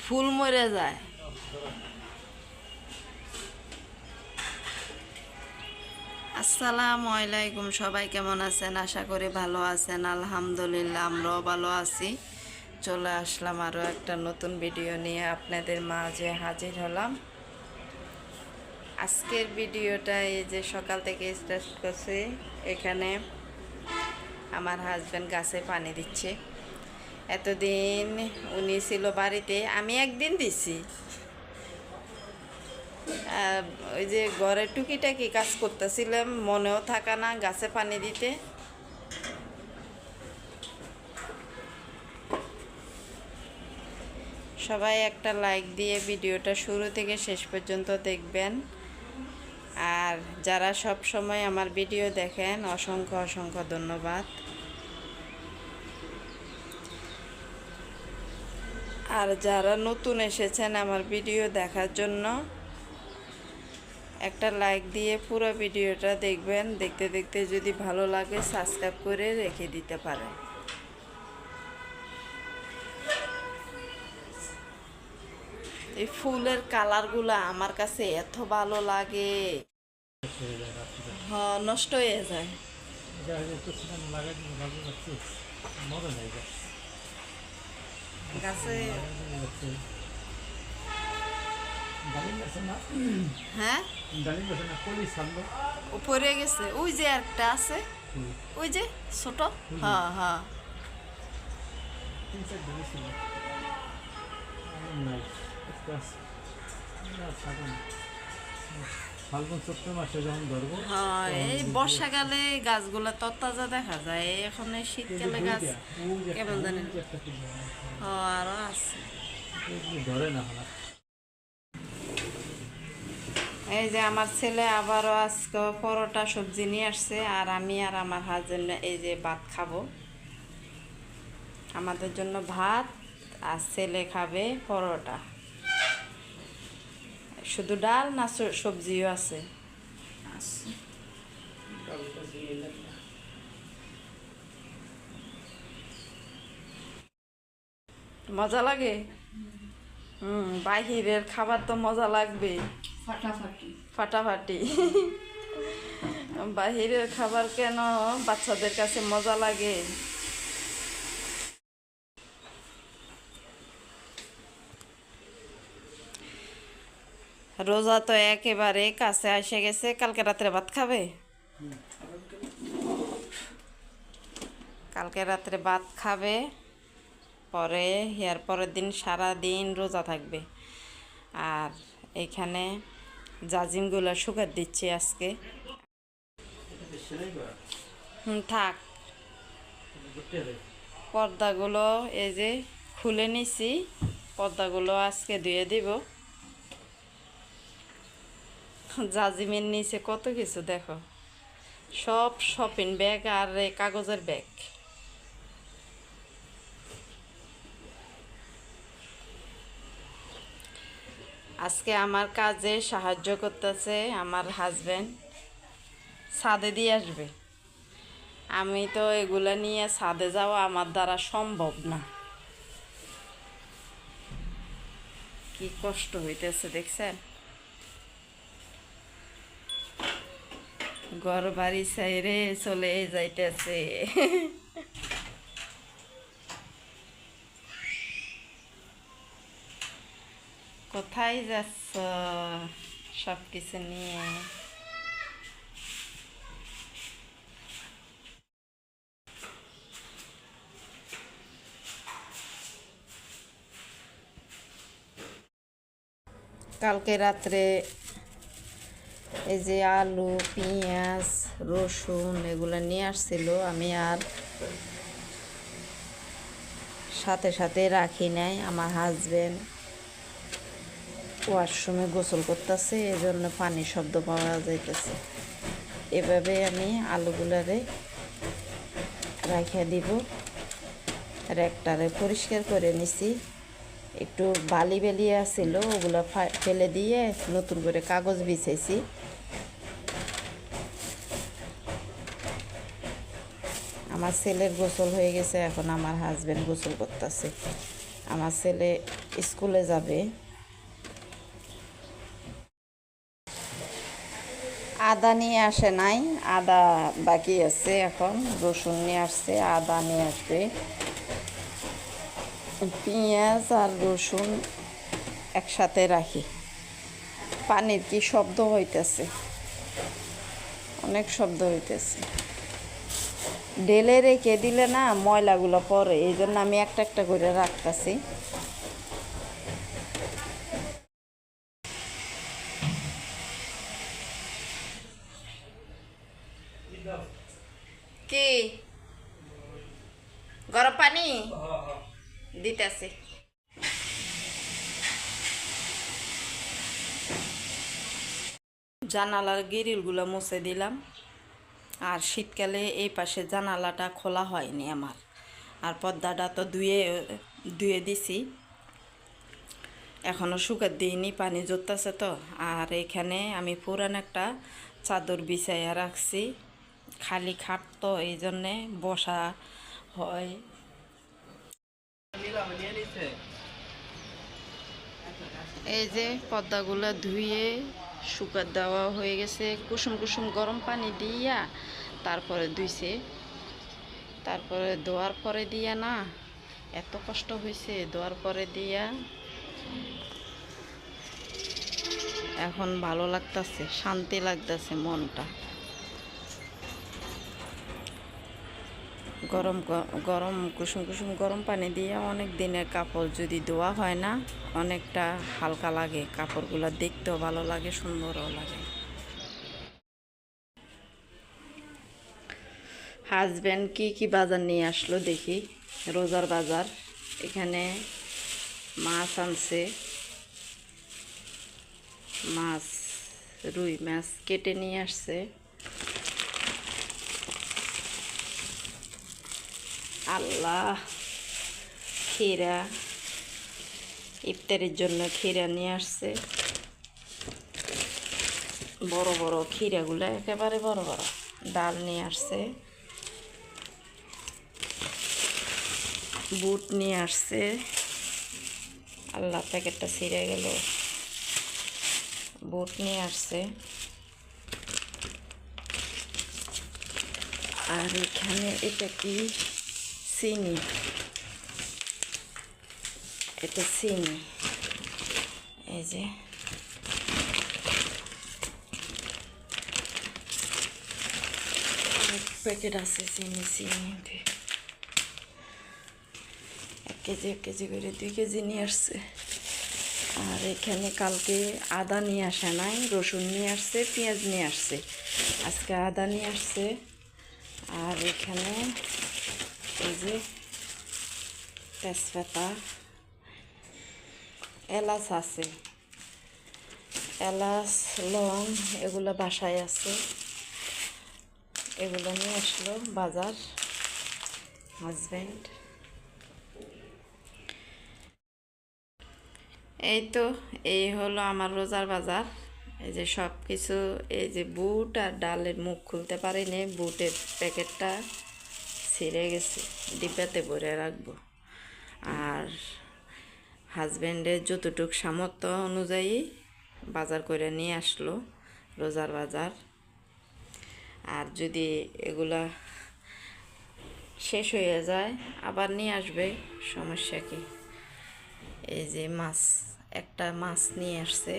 ফুল মরে যায়। আসসালামু আলাইকুম, সবাই কেমন আছেন? আশা করি ভালো আছেন। আলহামদুলিল্লাহ, আমরাও ভালো আছি। চলে আসলাম আরও একটা নতুন ভিডিও নিয়ে আপনাদের মাঝে হাজির হলাম। আজকের ভিডিওটা এই যে সকাল থেকে স্টার্ট করছি। এখানে আমার হাজব্যান্ড গাছে পানি দিচ্ছে। এতদিন উনি ছিল বাড়িতে, আমি একদিন দিছি। ওই যে ঘরের টুকিটাকি কাজ করতেছিলাম, মনেও থাকা না গাছে পানি দিতে। সবাই একটা লাইক দিয়ে ভিডিওটা শুরু থেকে শেষ পর্যন্ত দেখবেন। আর যারা সব সময় আমার ভিডিও দেখেন, অসংখ্য অসংখ্য ধন্যবাদ। আর যারা নতুন এসেছেন আমার ভিডিও দেখার জন্য, একটা লাইক দিয়ে পুরো ভিডিওটা দেখবেন। দেখতে দেখতে যদি ভালো লাগে সাবস্ক্রাইব করে রেখে দিতে পারেন। এই ফুলের কালারগুলো আমার কাছে এত ভালো লাগে। হ্যাঁ, নষ্ট হয়ে যায়। গাছে হ্যাঁ উপরে গেছে, ওই যে একটা আছে, ওই যে ছোট। হ্যাঁ হ্যাঁ, হ্যাঁ এই বর্ষাকালে গাছগুলো তরতাজা দেখা যায়। এখন এই শীতকালে গাছ কেমন জানি। হ্যাঁ আরো আছে। এই যে আমার ছেলে আবারও আজকে পরোটা সবজি নিয়ে আসছে, আর আমি আর আমার হাজবেন্ড এই যে ভাত খাবো। আমাদের জন্য ভাত, আর ছেলে খাবে পরোটা। শুধু ডাল না সবজিও আছে? মজা লাগে। বাহিরের খাবার তো মজা লাগবে, ফাটাফাটি ফাটাফাটি। বাহিরের খাবার কেন বাচ্চাদের কাছে মজা লাগে? রোজা তো একেবারে কাছে এসে গেছে। কালকে রাত্রে ভাত খাবে? কালকে রাত্রে ভাত খাবে, পরে এর পরের দিন সারা দিন রোজা থাকবে। আর এখানে জাজিমগুলো শুকার দিচ্ছি আজকে। থাক। পর্দাগুলো এই যে খুলে নিছি, পর্দাগুলো আজকে ধুয়ে দিব। জাজিমের নিচে কত কিছু দেখো, সব শপিং ব্যাগ আর কাগজের ব্যাগ। আজকে আমার কাজে সাহায্য করতেছে আমার হাজব্যান্ড। ছাদে দিয়ে আসবে। আমি তো এগুলা নিয়ে ছাদে যাওয়া আমার দ্বারা সম্ভব না। কি কষ্ট হইতেছে দেখছেন? ঘর বাড়ি সাইরে চলে যাইতেছে। কোথায় যাচ্ছ সব কিছু নিয়ে? কালকে রাত্রে এই যে আলু, পেঁয়াজ, রসুন এগুলো নিয়ে আসছিল, আমি আর সাথে সাথে রাখি নাই। আমার হাজবেন্ড ওয়াশরুমে গোসল করতেছে, এজন্য পানির শব্দ পাওয়া যাইতেছে। এভাবে আমি আলুগুলারে রাখিয়া দিব। র্যাকটারে পরিষ্কার করে নিছি। একটু বালি বেলিয়ে আসছিল, ওগুলো ফেলে দিয়ে নতুন করে কাগজ বিছাইছি। আমার ছেলের গোসল হয়ে গেছে, এখন আমার হাজবেন্ড গোসল করতেছে। আমার ছেলে স্কুলে যাবে। আদা নিয়ে আসে নাই, আদা বাকি আছে, এখন রসুন নিয়ে আসছে, আদা নিয়ে আসবে। পেঁয়াজ আর রসুন একসাথে রাখি। পানির কি শব্দ হইতেছে, অনেক শব্দ হইতেছে। ঢেলে রেখে দিলে না ময়লাগুলো পরে, এই জন্য আমি একটা একটা করে রাখতেছি। কি গরম পানি দিতেছি। জানালার গ্রিলগুলো মুছে দিলাম। আর শীতকালে এই পাশে জানালাটা খোলা হয়নি আমার, আর পর্দাটা তো ধুয়ে ধুয়ে দিছি, এখনও শুকাত দিইনি, পানি জড়তেছে তো। আর এখানে আমি পুরান একটা চাদর বিছাইয়া রাখছি, খালি খাট তো, এই জন্যে বসা হয়। এই যে পর্দাগুলো ধুয়ে শুকাত দেওয়া হয়ে গেছে, কুসুম কুসুম গরম পানি দিয়া তারপরে ধুইছে। তারপরে ধোয়ার পরে দিয়া না এত কষ্ট হয়েছে, ধোয়ার পরে দিয়া এখন ভালো লাগতেছে, শান্তি লাগতেছে মনটা। গরম গরম কুসুম কুসুম গরম পানি দিয়ে অনেক দিনের কাপড় যদি ধোয়া হয় না, অনেকটা হালকা লাগে, কাপড়গুলো দেখতেও ভালো লাগে, সুন্দরও লাগে। হাজব্যান্ড কি বাজার নিয়ে আসলো দেখি, রোজার বাজার। এখানে মাছ আনছে, মাছ রুই মাছ কেটে নিয়ে আসছে। আল্লাহ, ক্ষীরা, ইফতারের জন্য ক্ষীরা নিয়ে আসছে, বড় বড় ক্ষীরাগুলো, একেবারে বড় বড়। ডাল নিয়ে আসছে, বুট নিয়ে আসছে। আল্লাহ, প্যাকেটটা ছিঁড়ে গেল। বুট নিয়ে আসছে। আর এখানে এটা কি, চিনি, এটা চিনি, এই যে প্যাকেট আছে চিনি। এক কেজি করে 2 কেজি নিয়ে আসছে। আর এখানে কালকে আদা নিয়ে আসে নাই, রসুন নিয়ে আসছে, পেঁয়াজ নিয়ে আসছে, আজকে আদা নিয়ে আসছে। আর এখানে এই যে তেজপাতা, এলাচ আছে, এলাচ, লং, এগুলো বাসায় আছে, এগুলো নিয়ে আসলো বাজার হাজব্যান্ড। এই তো, এই হলো আমার রোজার বাজার। এই যে সব কিছু, এই যে বুট আর ডালের মুখ খুলতে পারিনি, বুটের প্যাকেটটা ছিঁড়ে গেছে, ডিব্বাতে ভরে রাখবো। আর হাজব্যান্ডের যতটুক সামর্থ্য অনুযায়ী বাজার করে নিয়ে আসলো, রোজার বাজার। আর যদি এগুলা শেষ হয়ে যায় আবার নিয়ে আসবে, সমস্যা কি। এই যে মাছ, একটা মাছ নিয়ে আসছে।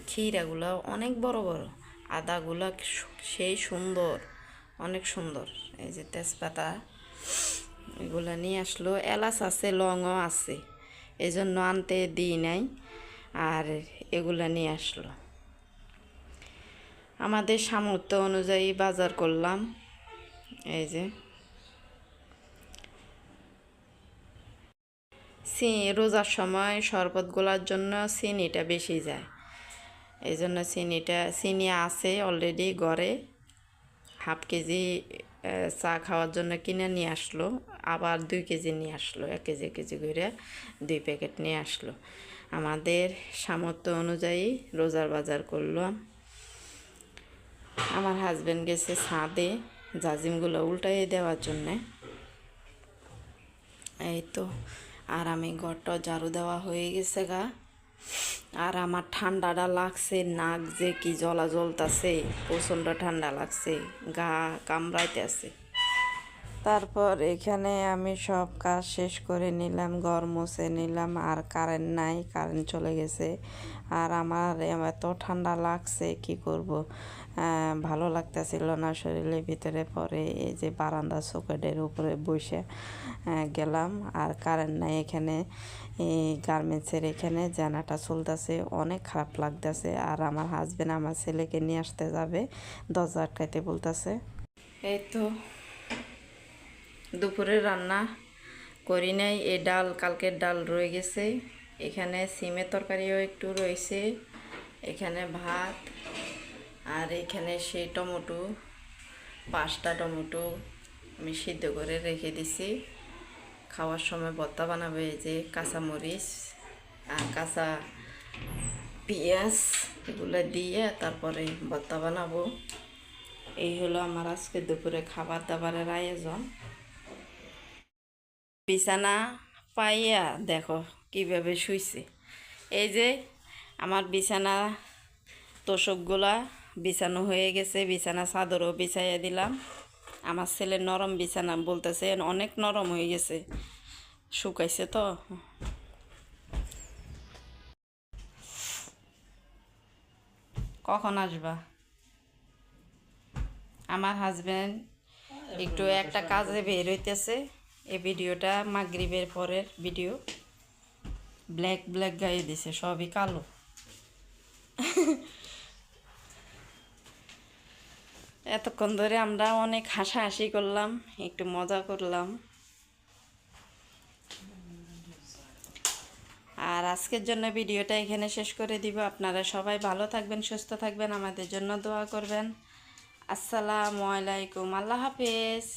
ক্ষীরাগুলো অনেক বড় বড়, আদাগুলো সেই সুন্দর, অনেক সুন্দর। এই যে তেজপাতা, এগুলো নিয়ে আসলো। এলাচ আছে, লংও আছে, এই জন্য আনতে দিই নাই। আর এগুলো নিয়ে আসলো। আমাদের সামর্থ্য অনুযায়ী বাজার করলাম। এই যে রোজার সময় শরবত গোলার জন্য চিনিটা বেশি যায়, এই জন্য চিনি আছে অলরেডি ঘরে। হাফ কেজি চা খাওয়ার জন্য কিনে নিয়ে আসলো, আবার 2 কেজি নিয়ে আসলো, 1 কেজি করে 2 প্যাকেট নিয়ে আসলো। আমাদের সামর্থ্য অনুযায়ী রোজার বাজার করলাম। আমার হাজব্যান্ড গেছে ছাদে জাজিমগুলো উল্টাইয়ে দেওয়ার জন্যে। এই তো, আর আমি ঘরটা ঝাড়ু দেওয়া হয়ে গেছে গা। আর আমার ঠান্ডাটা লাগছে, নাক যে কি জ্বলা জ্বলতাছে, প্রচণ্ড ঠান্ডা লাগছে, গা কামড়াইতেছে। তারপর এখানে আমি সব কাজ শেষ করে নিলাম, ঘর মুছে নিলাম। আর কারেন্ট নাই, কারেন্ট চলে গেছে। আর আমার এত ঠান্ডা লাগছে, কি করব, ভালো লাগতেছিল না শরীরের ভিতরে। পরে এই যে বারান্দা সকেটের উপরে বসে গেলাম। আর কারেন্ট নাই এখানে, এই গার্মেন্টসের এখানে জানাটা চলতেছে, অনেক খারাপ লাগতেছে। আর আমার হাজবেন্ড আমার ছেলেকে নিয়ে আসতে যাবে, দরজা আটকাইতে বলতেছে। এই তো দুপুরে রান্না করি নাই, এই ডাল, কালকের ডাল রয়ে গেছে। এখানে সিমের তরকারিও একটু রয়েছে, এখানে ভাত, আর এখানে সেই টমেটো, 5টা টমেটো আমি সিদ্ধ করে রেখে দিছি। খাওয়ার সময় ভর্তা বানাবে, এই যে কাঁচামরিচ আর কাঁচা পেঁয়াজ এগুলো দিয়ে তারপরে ভর্তা বানাবো। এই হলো আমার আজকে দুপুরে খাবার দাবারের আয়োজন। বিছানা পাইয়া দেখো কিভাবে শুইছে। এই যে আমার বিছানা তোষকগুলা বিছানো হয়ে গেছে, বিছানা চাদরও বিছাইয়া দিলাম। আমার ছেলে নরম বিছানা বলতেছে, অনেক নরম হয়ে গেছে, শুকাইছে তো। কখন আসবা? আমার হাজবেন্ড একটু একটা কাজে বের হইতেছে। এই ভিডিওটা মাগরিবের পরের ভিডিও। ব্ল্যাক ব্ল্যাক গায়ে দিছে, সবই কালো। এতক্ষণ ধরে আমরা অনেক হাসাহাসি করলাম, একটু মজা করলাম। আর আজকের জন্য ভিডিওটা এখানে শেষ করে দিব। আপনারা সবাই ভালো থাকবেন, সুস্থ থাকবেন, আমাদের জন্য দোয়া করবেন। আসসালামু আলাইকুম, আল্লাহ হাফেজ।